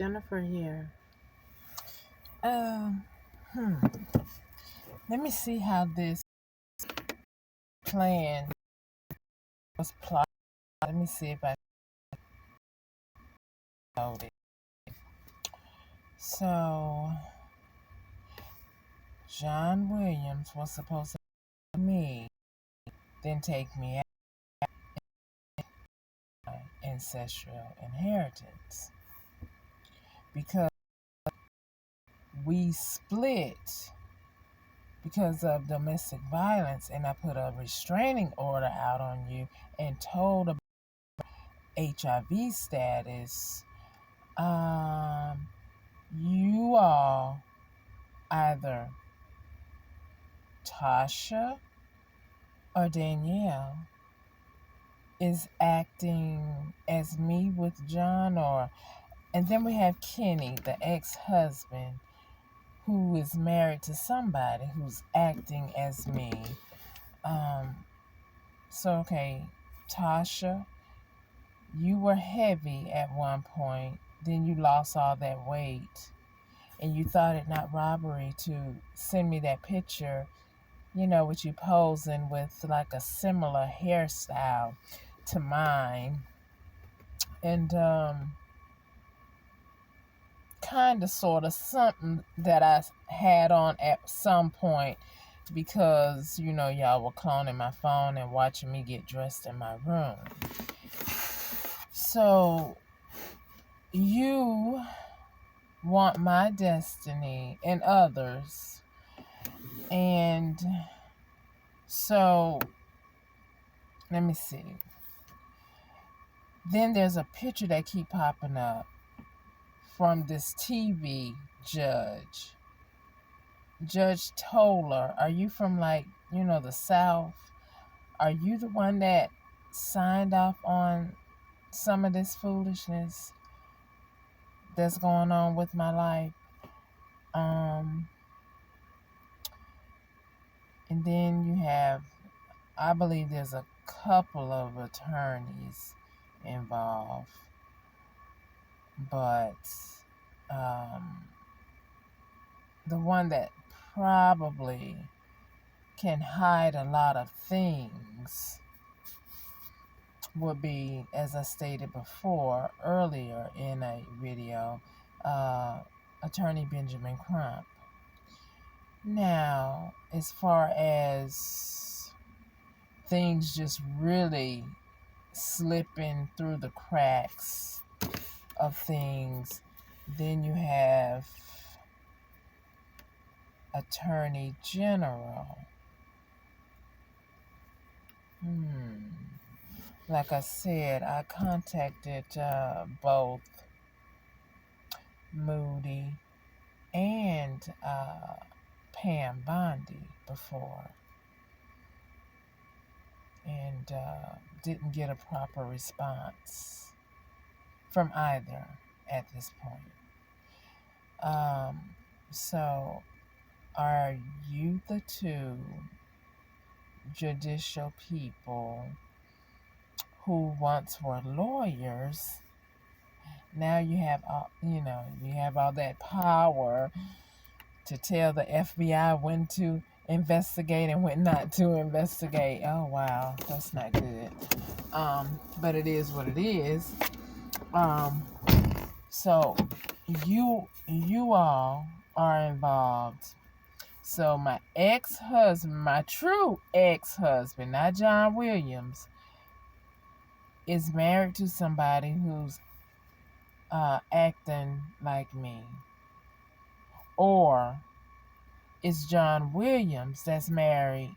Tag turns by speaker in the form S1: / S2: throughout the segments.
S1: Jennifer here.
S2: Um, hmm. Let me see how this plan was plotted. Let me see if I load it. So, John Williams was supposed to be me, then take me out of my ancestral inheritance. Because we split because of domestic violence, and I put a restraining order out on you and told about HIV status. You all, either Tasha or Danielle, is acting as me with John, and then we have Kenny, the ex-husband, who is married to somebody who's acting as me. Okay, Tasha, you were heavy at one point, then you lost all that weight, and you thought it not robbery to send me that picture, with you posing with like a similar hairstyle to mine. And kind of sort of something that I had on at some point, because y'all were cloning my phone and watching me get dressed in my room. So you want my destiny and others, and so let me see. Then there's a picture that keep popping up from this TV judge, Judge Toller. Are you from the South? Are you the one that signed off on some of this foolishness that's going on with my life? And then you have, I believe there's a couple of attorneys involved, but the one that probably can hide a lot of things would be, as I stated before earlier in a video, Attorney Benjamin Crump. Now, as far as things just really slipping through the cracks of things, then you have Attorney General. Like I said, I contacted both Moody and Pam Bondi before, and didn't get a proper response from either at this point. So are you the two judicial people who once were lawyers? Now you have all that power to tell the FBI when to investigate and when not to investigate. Oh wow, that's not good. But it is what it is. So you all are involved. So my ex-husband, my true ex-husband, not John Williams, is married to somebody who's acting like me. Or it's John Williams that's married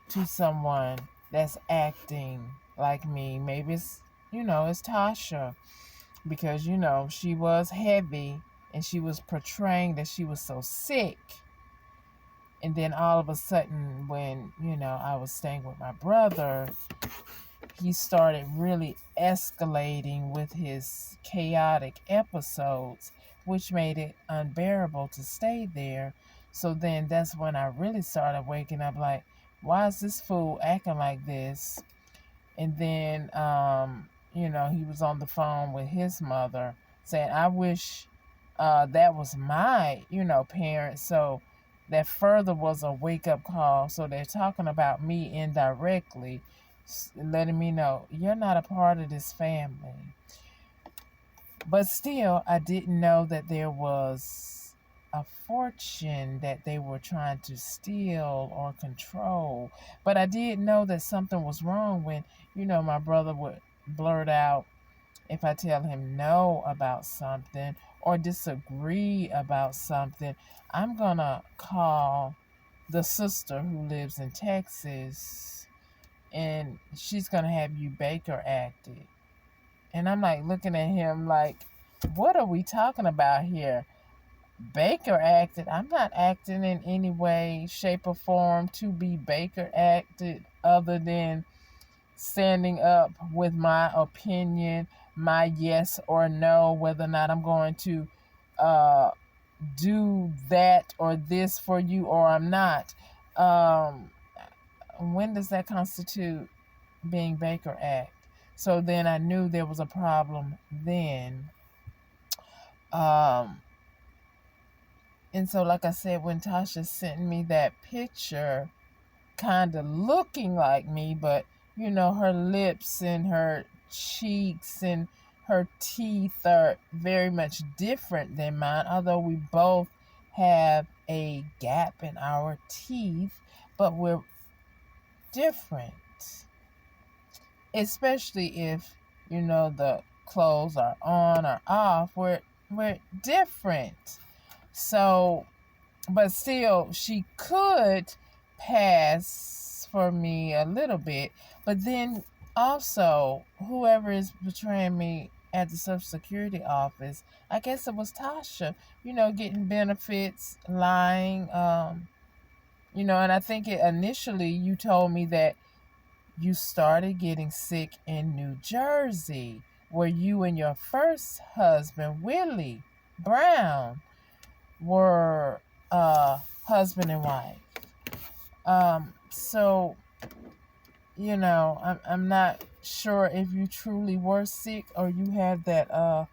S2: to someone that's acting like me. Maybe it's Tasha, because she was heavy and she was portraying that she was so sick. And then all of a sudden, when I was staying with my brother, he started really escalating with his chaotic episodes, which made it unbearable to stay there. So then that's when I really started waking up like, why is this fool acting like this? And then, he was on the phone with his mother saying, I wish that was my, parents. So that further was a wake-up call. So they're talking about me indirectly, letting me know you're not a part of this family. But still, I didn't know that there was a fortune that they were trying to steal or control. But I did know that something was wrong when, my brother would blurt out, if I tell him no about something or disagree about something, I'm going to call the sister who lives in Texas, and she's going to have you Baker acted. And I'm like looking at him like, what are we talking about here? Baker acted? I'm not acting in any way, shape, or form to be Baker acted other than standing up with my opinion, my yes or no, whether or not I'm going to do that or this for you or I'm not. When does that constitute being Baker act? So then I knew there was a problem then. And so, like I said, when Tasha sent me that picture, kind of looking like me, but her lips and her cheeks and her teeth are very much different than mine, although we both have a gap in our teeth, but we're different. Especially if, the clothes are on or off, we're different. So, but still, she could pass for me a little bit. But then also, whoever is portraying me at the Social Security office, I guess it was Tasha, getting benefits, lying, and I think initially you told me that you started getting sick in New Jersey, where you and your first husband, Willie Brown, were husband and wife. So, I'm not sure if you truly were sick or you have that,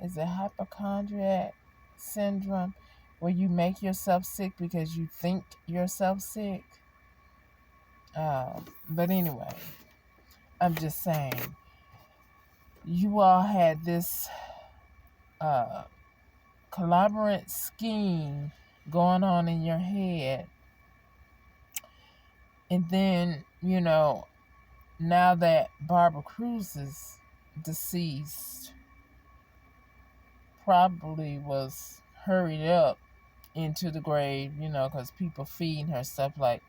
S2: is it hypochondriac syndrome, where you make yourself sick because you think yourself sick. But anyway, I'm just saying, you all had this collaborate scheme going on in your head. And then, now that Barbara Cruz is deceased, probably was hurried up into the grave, because people feeding her stuff like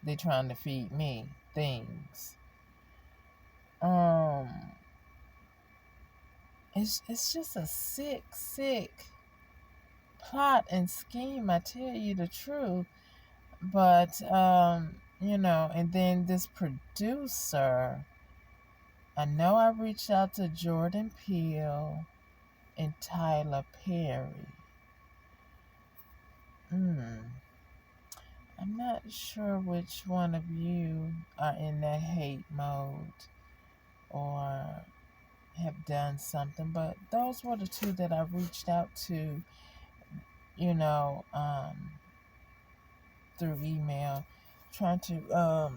S2: they trying to feed me things. It's just a sick plot and scheme, I tell you the truth. But and then this producer, I know I reached out to Jordan Peele and Tyler Perry. I'm not sure which one of you are in that hate mode or have done something, but those were the two that I reached out to, through email, trying to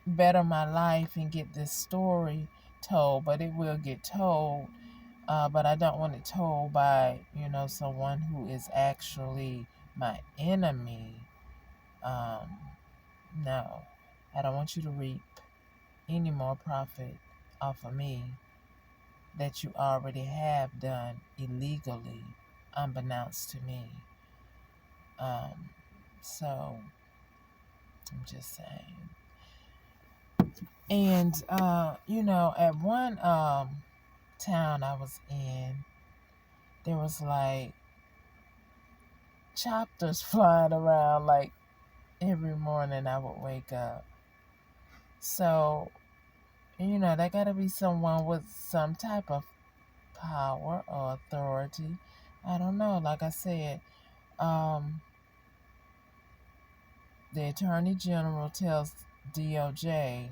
S2: better my life and get this story told. But it will get told, but I don't want it told by someone who is actually my enemy. No, I don't want you to reap any more profit off of me that you already have done illegally, unbeknownst to me. So I'm just saying. And at one town I was in, there was like chopters flying around like every morning I would wake up. So, there gotta be someone with some type of power or authority. I don't know. Like I said, the Attorney General tells DOJ,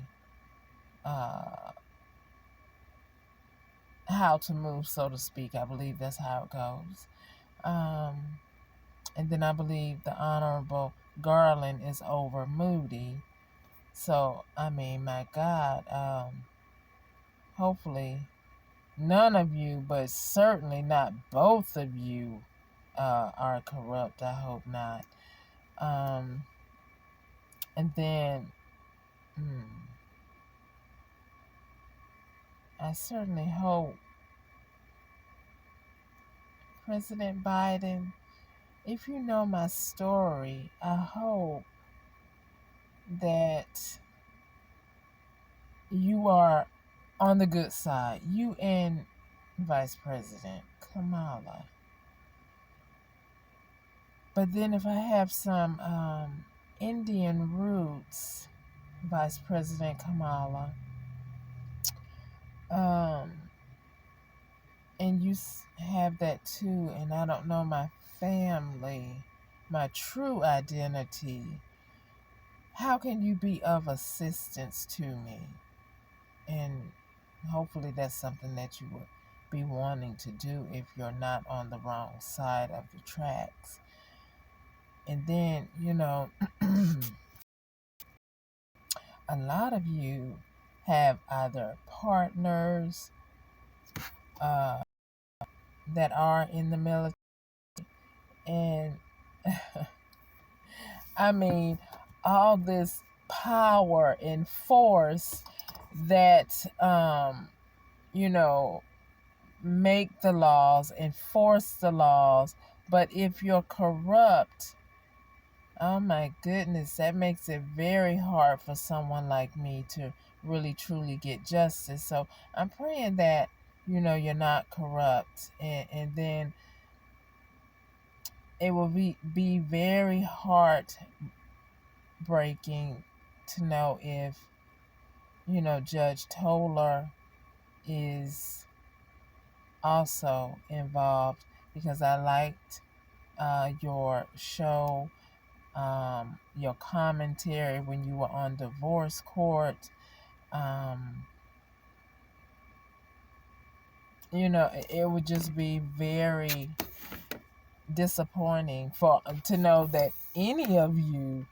S2: how to move, so to speak. I believe that's how it goes. And then I believe the Honorable Garland is over Moody. So, I mean, my God, hopefully none of you, but certainly not both of you, are corrupt. I hope not. And then, I certainly hope President Biden, if you know my story, I hope that you are on the good side. You and Vice President Kamala. But then if I have some Indian roots, Vice President Kamala, and you have that too, and I don't know my family, my true identity, how can you be of assistance to me? And hopefully that's something that you would be wanting to do if you're not on the wrong side of the tracks. And then, a lot of you have either partners that are in the military, and I mean, all this power and force that, make the laws, enforce the laws. But if you're corrupt, oh my goodness, that makes it very hard for someone like me to really truly get justice. So I'm praying that, you're not corrupt. And then it will be very heartbreaking to know if, Judge Toller is also involved, because I liked your show, your commentary when you were on divorce court. It would just be very disappointing to know that any of you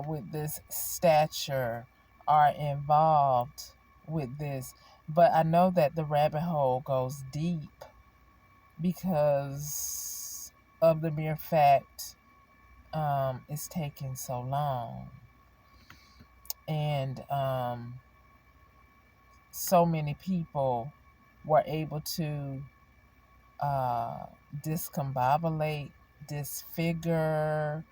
S2: with this stature are involved with this. But I know that the rabbit hole goes deep because of the mere fact it's taking so long. And so many people were able to discombobulate, disfigure,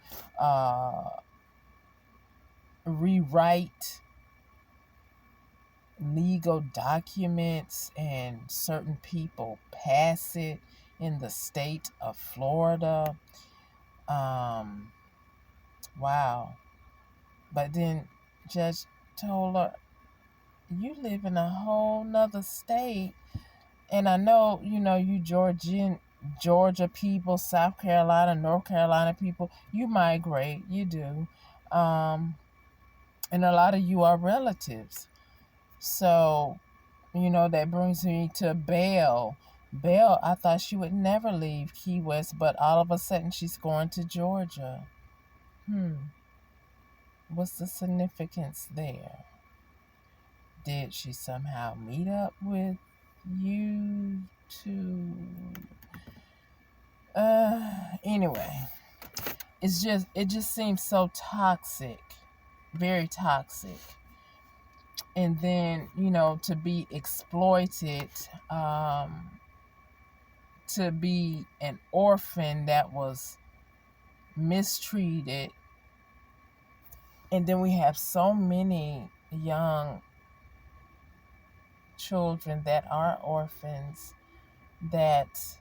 S2: rewrite legal documents, and certain people pass it in the state of Florida. Wow. But then Judge Toller, you live in a whole nother state. And I know, you Georgia people, South Carolina, North Carolina people, you migrate, you do. And a lot of you are relatives. So, that brings me to Belle. Belle, I thought she would never leave Key West, but all of a sudden she's going to Georgia. What's the significance there? Did she somehow meet up with you two? Anyway, it just seems so toxic, very toxic. And then, to be exploited, to be an orphan that was mistreated. And then we have so many young children that are orphans that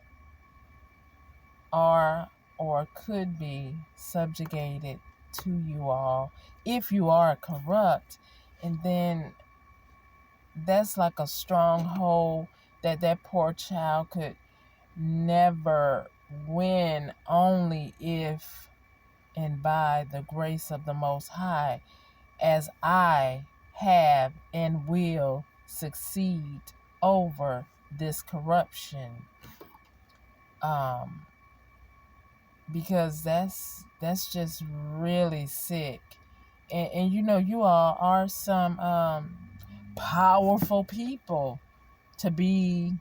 S2: are or could be subjugated to you all if you are corrupt. And then that's like a stronghold that poor child could never win, only if and by the grace of the Most High, as I have and will succeed over this corruption, because that's just really sick. And you know, you all are some powerful people to be,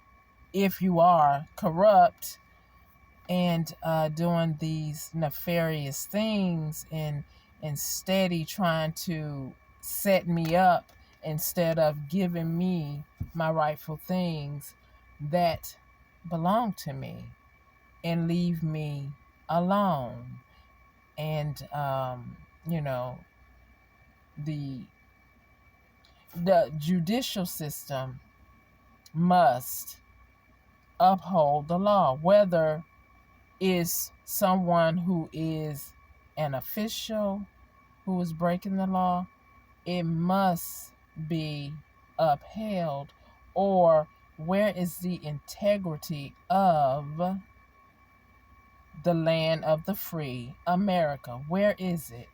S2: if you are corrupt and doing these nefarious things and steady trying to set me up instead of giving me my rightful things that belong to me and leave me alone. And you know, the judicial system must uphold the law, whether it's someone who is an official who is breaking the law. It must be upheld. Or where is the integrity of the land of the free, America? Where is it?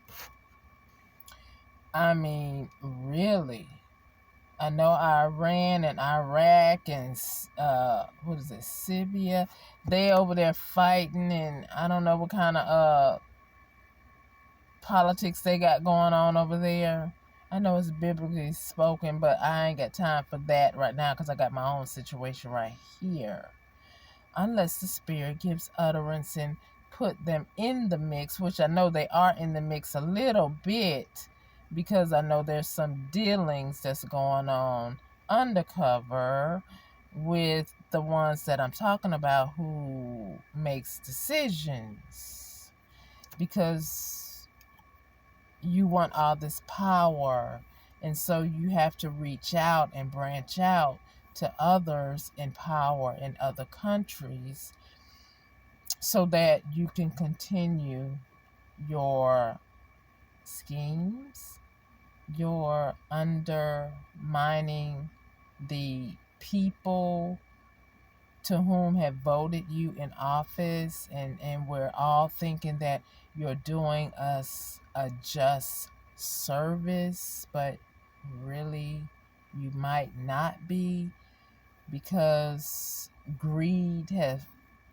S2: I mean, really? I know Iran and Iraq and what is it, Syria? They over there fighting, and I don't know what kind of politics they got going on over there. I know it's biblically spoken, but I ain't got time for that right now because I got my own situation right here. Unless the Spirit gives utterance and put them in the mix, which I know they are in the mix a little bit, because I know there's some dealings that's going on undercover with the ones that I'm talking about who makes decisions, because you want all this power, and so you have to reach out and branch out to others in power in other countries so that you can continue your schemes, your undermining the people to whom have voted you in office, and we're all thinking that you're doing us a just service, but really you might not be, because greed has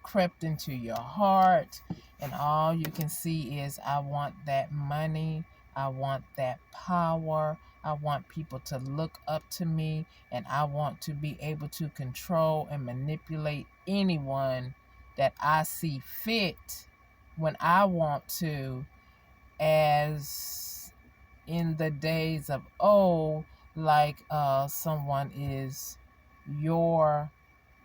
S2: crept into your heart, and all you can see is, I want that money, I want that power, I want people to look up to me, and I want to be able to control and manipulate anyone that I see fit when I want to, as in the days of old, like someone is your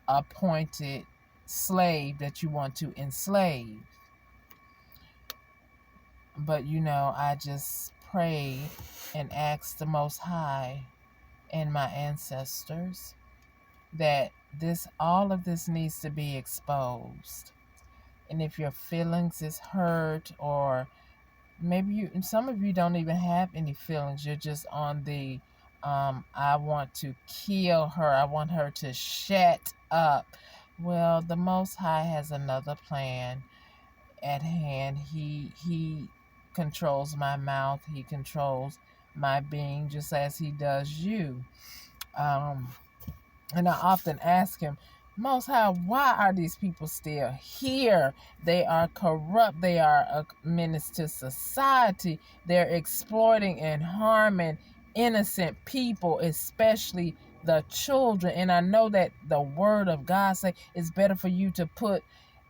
S2: appointed slave that you want to enslave. But you know, I just pray and ask the Most High and my ancestors that all of this needs to be exposed. And if your feelings is hurt, or maybe some of you don't even have any feelings, you're just on the I want to kill her, I want her to shut up. Well, the Most High has another plan at hand. He controls my mouth, he controls my being, just as he does you. And I often ask him, Most High, why are these people still here? They are corrupt. They are a menace to society. They're exploiting and harming innocent people, especially the children. And I know that the word of God says it's better for you to put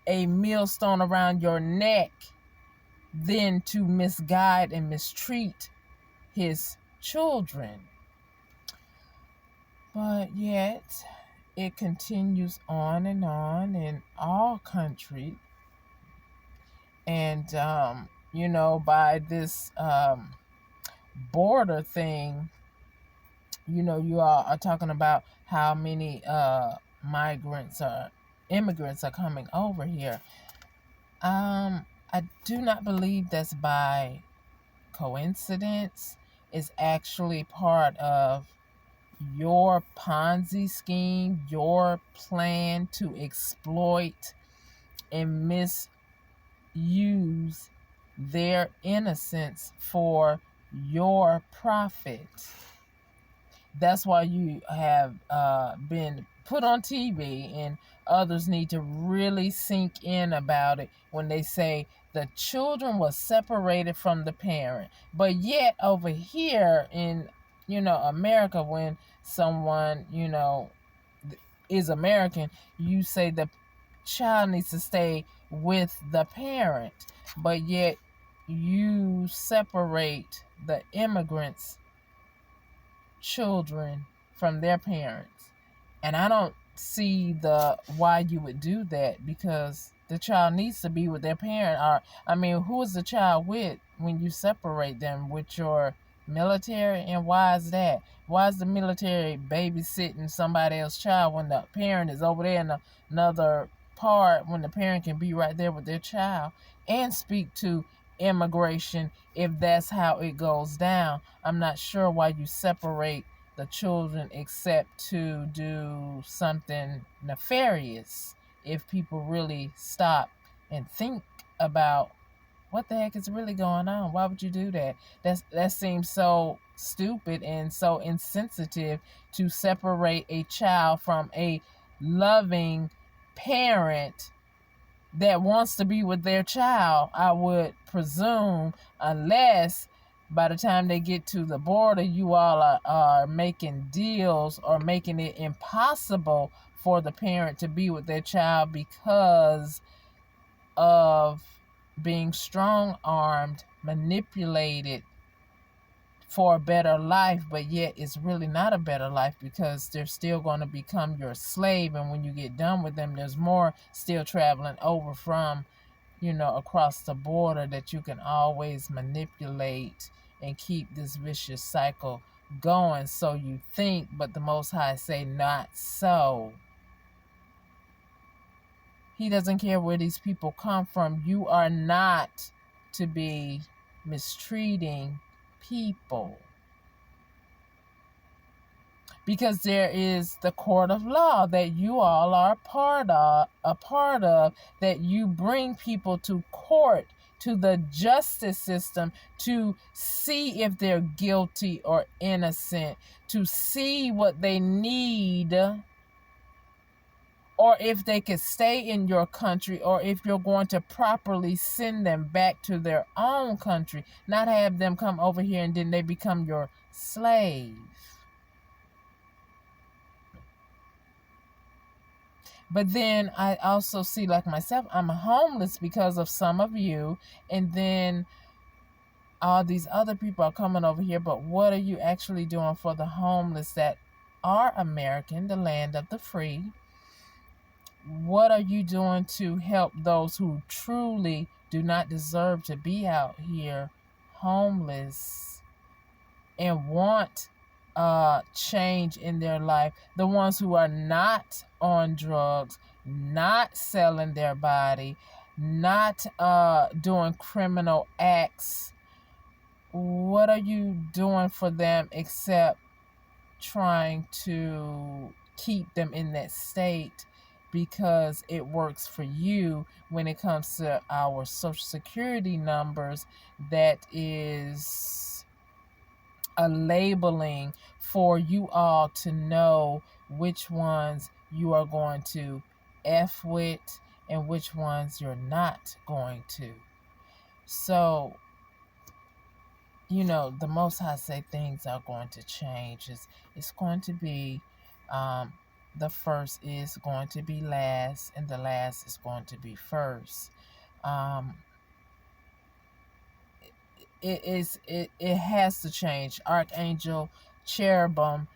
S2: a millstone around your neck than to misguide and mistreat his children. But yet, it continues on in all countries. And, you know, by this border thing, you know, you all are talking about how many immigrants are coming over here. I do not believe that's by coincidence. It's actually part of your Ponzi scheme, your plan to exploit and misuse their innocence for your profit. That's why you have been put on TV, and others need to really sink in about it when they say the children were separated from the parent. But yet over here in, America, when someone, is American, you say the child needs to stay with the parent. But yet you separate the immigrants' children from their parents. And I don't see the why you would do that, because the child needs to be with their parent. Or, I mean, who is the child with when you separate them? With your military? And why is that? Why is the military babysitting somebody else's child when the parent is over there in another part, when the parent can be right there with their child and speak to immigration if that's how it goes down? I'm not sure why you separate the children except to do something nefarious. If people really stop and think about what the heck is really going on, why would you do that? That seems so stupid and so insensitive, to separate a child from a loving parent that wants to be with their child, I would presume, unless by the time they get to the border, you all are making deals or making it impossible for the parent to be with their child because of being strong-armed, manipulated for a better life. But yet it's really not a better life, because they're still going to become your slave. And when you get done with them, there's more still traveling over from, across the border, that you can always manipulate and keep this vicious cycle going. So you think, but the Most High say not so. He doesn't care where these people come from. You are not to be mistreating people, because there is the court of law that you all are a part of, that you bring people to court, to the justice system, to see if they're guilty or innocent, to see what they need, or if they could stay in your country, or if you're going to properly send them back to their own country, not have them come over here and then they become your slave. But then I also see, like myself, I'm homeless because of some of you, and then all these other people are coming over here. But what are you actually doing for the homeless that are American, the land of the free? What are you doing to help those who truly do not deserve to be out here homeless and want change in their life? The ones who are not on drugs, not selling their body, not doing criminal acts. What are you doing for them except trying to keep them in that state because it works for you? When it comes to our Social Security numbers, that is a labeling for you all to know which ones you are going to F with and which ones you're not going to. So, the Most High say things are going to change. It's going to be, the first is going to be last, and the last is going to be first. It has to change. Archangel Cherubim,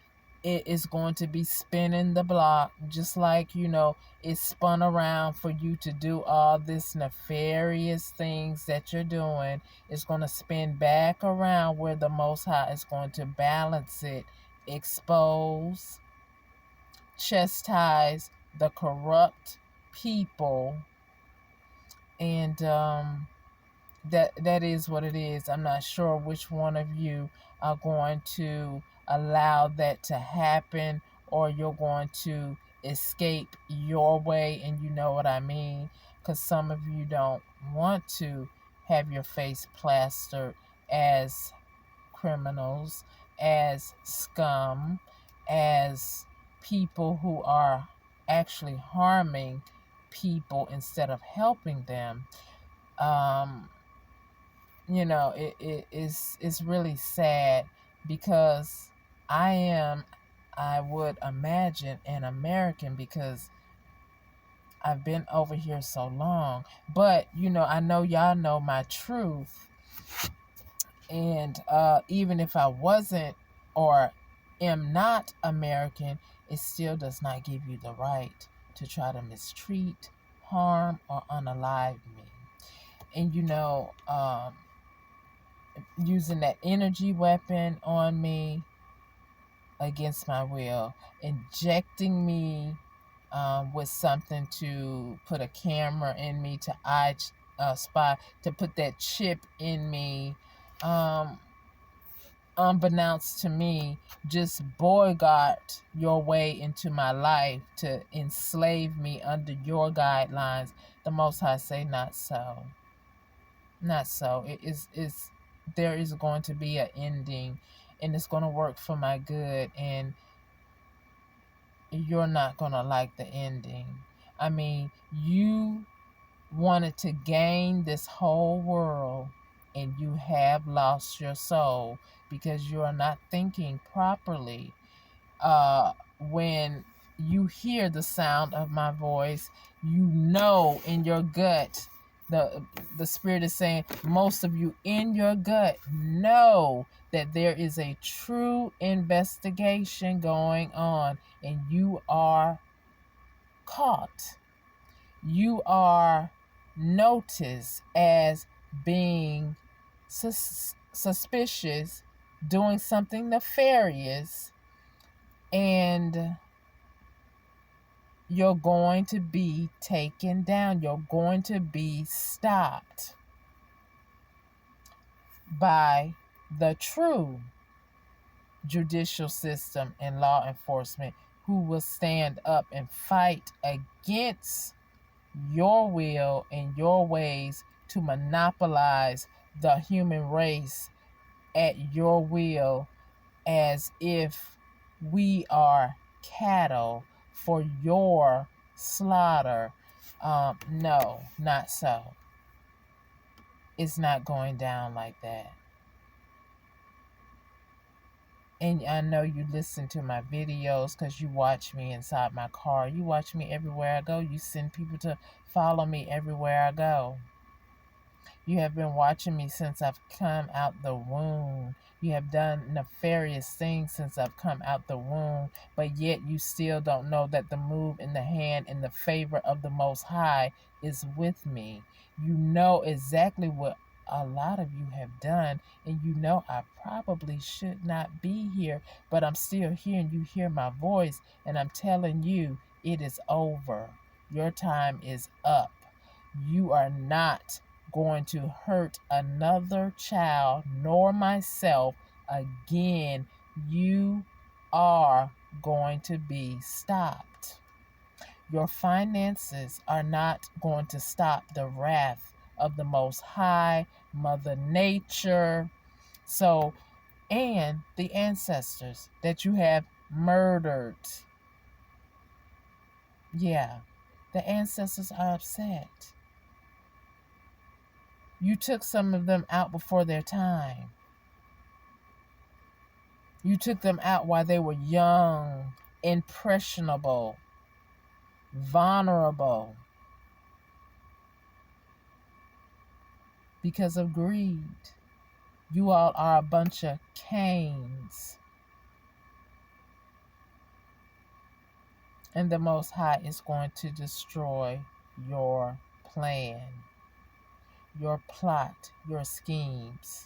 S2: it is going to be spinning the block, just like it's spun around for you to do all this nefarious things that you're doing. It's going to spin back around where the Most High is going to balance it, expose, chastise the corrupt people, and that is what it is. I'm not sure which one of you are going to allow that to happen, or you're going to escape your way, and you know what I mean, because some of you don't want to have your face plastered as criminals, as scum, as people who are actually harming people instead of helping them. Um, it's really sad because I would imagine, an American, because I've been over here so long. But I know y'all know my truth, and even if I wasn't or am not American, it still does not give you the right to try to mistreat, harm, or unalive me. And using that energy weapon on me against my will, injecting me with something to put a camera in me to spy, to put that chip in me, unbeknownst to me, just boycott your way into my life to enslave me under your guidelines. The Most High say, not so. Not so. There is going to be an ending, and it's going to work for my good, and you're not going to like the ending. I mean, you wanted to gain this whole world, and you have lost your soul because you are not thinking properly. When you hear the sound of my voice, you know in your gut, the spirit is saying, most of you in your gut know that there is a true investigation going on, and you are caught. You are noticed as being suspicious, doing something nefarious, and you're going to be taken down. You're going to be stopped by the true judicial system and law enforcement, who will stand up and fight against your will and your ways to monopolize the human race at your will, as if we are cattle for your slaughter. No, not so. It's not going down like that. And I know you listen to my videos because you watch me inside my car. You watch me everywhere I go. You send people to follow me everywhere I go. You have been watching me since I've come out the womb. You have done nefarious things since I've come out the womb, but yet you still don't know that the move in the hand and the favor of the Most High is with me. You know exactly what a lot of you have done, and you know I probably should not be here, but I'm still here, and you hear my voice, and I'm telling you, it is over. Your time is up. You are not going to hurt another child nor myself again. You are going to be stopped. Your finances are not going to stop the wrath of the Most High, Mother Nature. So, and the ancestors that you have murdered. Yeah, the ancestors are upset. You took some of them out before their time. You took them out while they were young, impressionable, vulnerable, because of greed. You all are a bunch of Cains. And the Most High is going to destroy your plan, your plot, your schemes.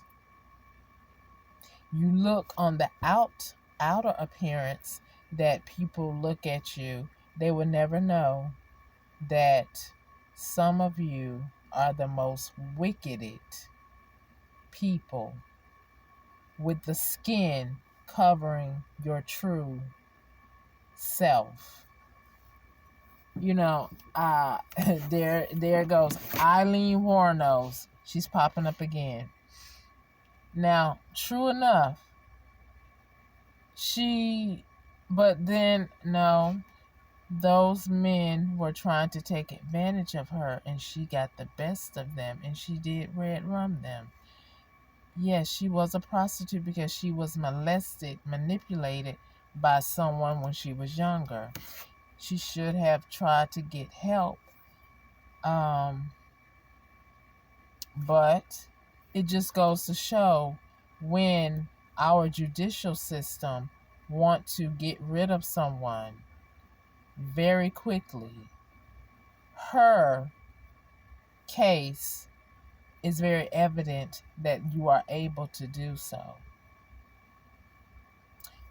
S2: You look on the outer appearance that people look at you, they will never know that some of you are the most wicked people, with the skin covering your true self. There goes Eileen Warnos. She's popping up again. Now, true enough, she But then, no, those men were trying to take advantage of her, and she got the best of them, and she did red rum them. Yes, she was a prostitute because she was molested, manipulated by someone when she was younger. She should have tried to get help. But it just goes to show, when our judicial system want to get rid of someone very quickly, her case is very evident that you are able to do so.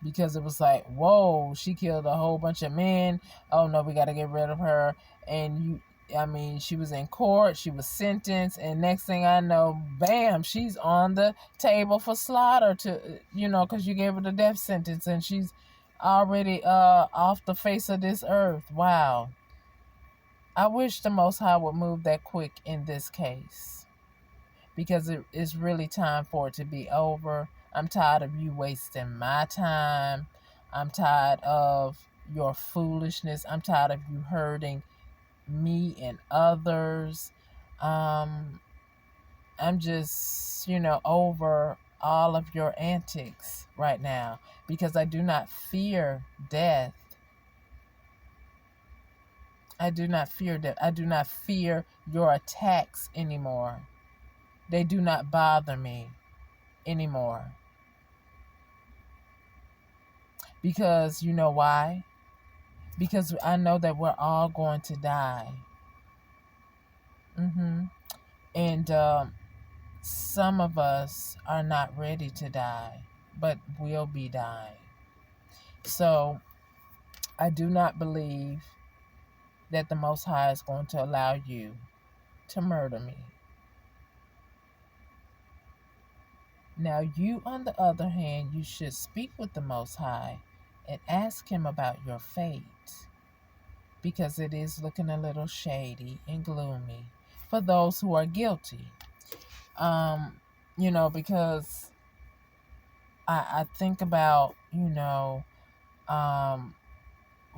S2: Because it was like, whoa, she killed a whole bunch of men. Oh no, we got to get rid of her. And she was in court, she was sentenced, and next thing I know, bam, she's on the table for slaughter, because you gave her the death sentence, and she's already off the face of this earth. Wow. I wish the Most High would move that quick in this case, because it is really time for it to be over. I'm tired of you wasting my time. I'm tired of your foolishness. I'm tired of you hurting me and others. I'm just, over all of your antics right now, because I do not fear death. I do not fear death. I do not fear your attacks anymore. They do not bother me anymore. Because you know why? Because I know that we're all going to die. And some of us are not ready to die, but will be dying. So I do not believe that the Most High is going to allow you to murder me. Now, you, on the other hand, you should speak with the Most High and ask him about your fate, because it is looking a little shady and gloomy for those who are guilty. Because I think about,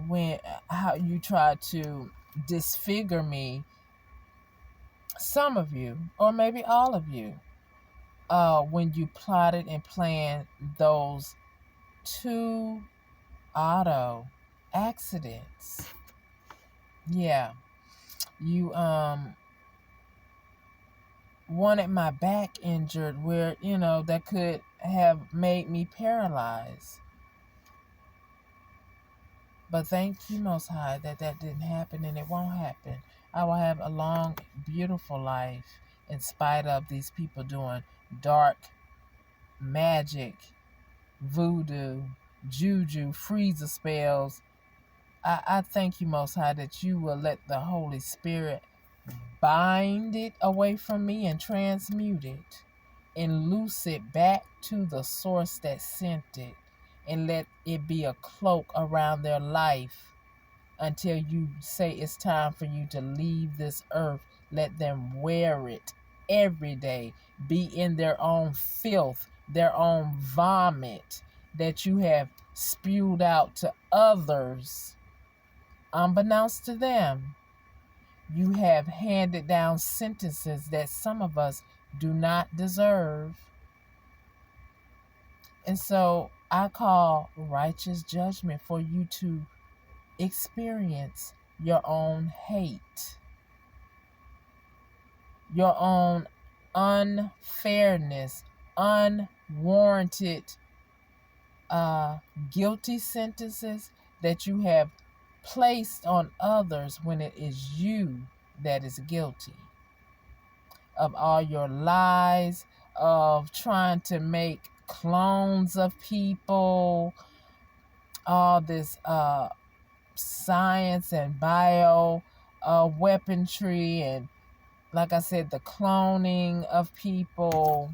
S2: when how you try to disfigure me, some of you, or maybe all of you, when you plotted and planned those 2 auto accidents. Yeah. You wanted my back injured, where, that could have made me paralyzed. But thank you, Most High, that didn't happen, and it won't happen. I will have a long, beautiful life in spite of these people doing dark magic, voodoo, juju, freezer spells. I thank you, Most High, that you will let the Holy Spirit bind it away from me and transmute it and loose it back to the source that sent it, and let it be a cloak around their life until you say it's time for you to leave this earth. Let them wear it every day, be in their own filth, their own vomit that you have spewed out to others, unbeknownst to them. You have handed down sentences that some of us do not deserve. And so I call righteous judgment for you to experience your own hate, your own unfairness, unwarranted guilty sentences that you have placed on others, when it is you that is guilty of all your lies, of trying to make clones of people, all this science and bio weaponry, and like I said, the cloning of people.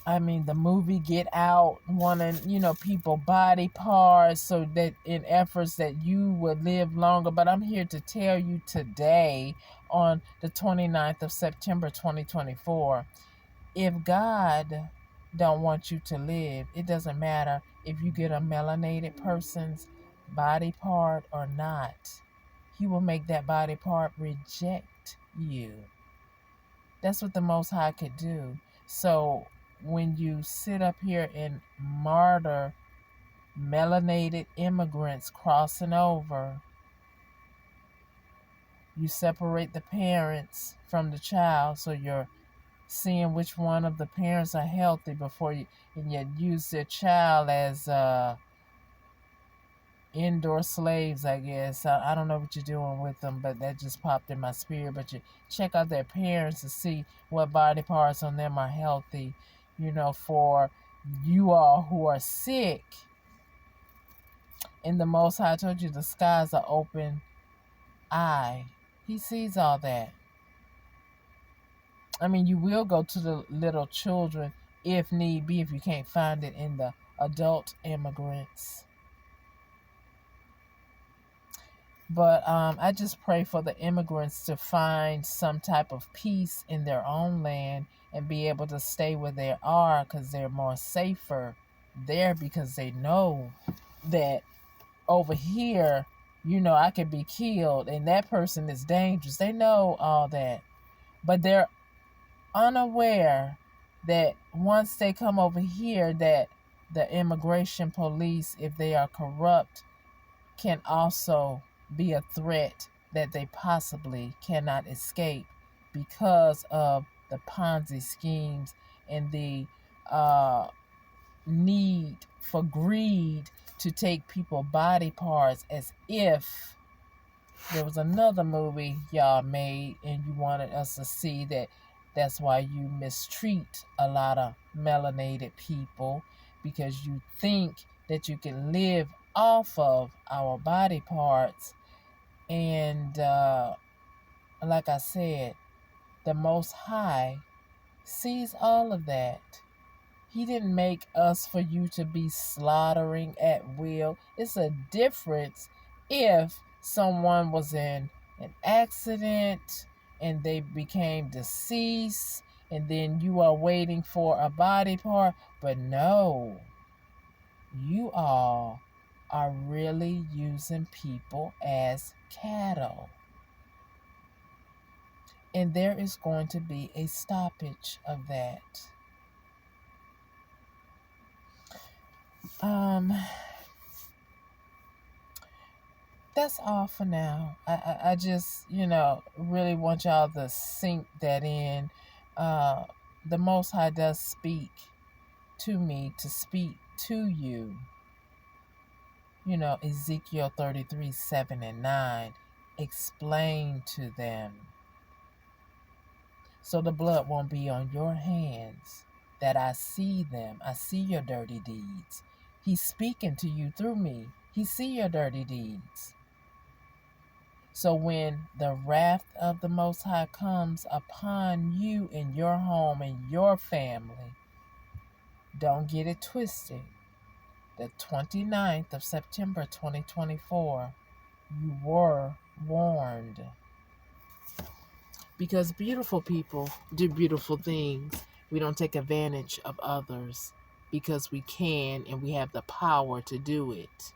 S2: The movie Get Out, wanting, people body parts, so that in efforts that you would live longer. But I'm here to tell you today, on the 29th of September 2024, if God don't want you to live. It doesn't matter if you get a melanated person's body part or not. He will make that body part reject you. That's what the Most High could do. So when you sit up here and martyr melanated immigrants crossing over, you separate the parents from the child, so you're seeing which one of the parents are healthy before you, and you use their child as indoor slaves, I guess. I don't know what you're doing with them, but that just popped in my spirit. But you check out their parents to see what body parts on them are healthy, for you all who are sick. And the Most High told you the sky's are open eye. He sees all that. I mean, you will go to the little children if need be, if you can't find it in the adult immigrants. But I just pray for the immigrants to find some type of peace in their own land and be able to stay where they are, because they're more safer there, because they know that over here, I could be killed and that person is dangerous. They know all that. But they're unaware that once they come over here, that the immigration police, if they are corrupt, can also be a threat that they possibly cannot escape because of the Ponzi schemes and the need for greed to take people body parts, as if there was another movie y'all made and you wanted us to see that that's why you mistreat a lot of melanated people, because you think that you can live off of our body parts. And like I said, the Most High sees all of that. He didn't make us for you to be slaughtering at will. It's a difference if someone was in an accident and they became deceased and then you are waiting for a body part. But no, you all are really using people as cattle. And there is going to be a stoppage of that. That's all for now. I just, really want y'all to sink that in. The Most High does speak to me to speak to you. Ezekiel 33, 7 and 9. Explain to them. So the blood won't be on your hands, that I see them. I see your dirty deeds. He's speaking to you through me. He see your dirty deeds. So when the wrath of the Most High comes upon you in your home and your family, don't get it twisted. The 29th of September 2024, you were warned. Because beautiful people do beautiful things. We don't take advantage of others because we can and we have the power to do it.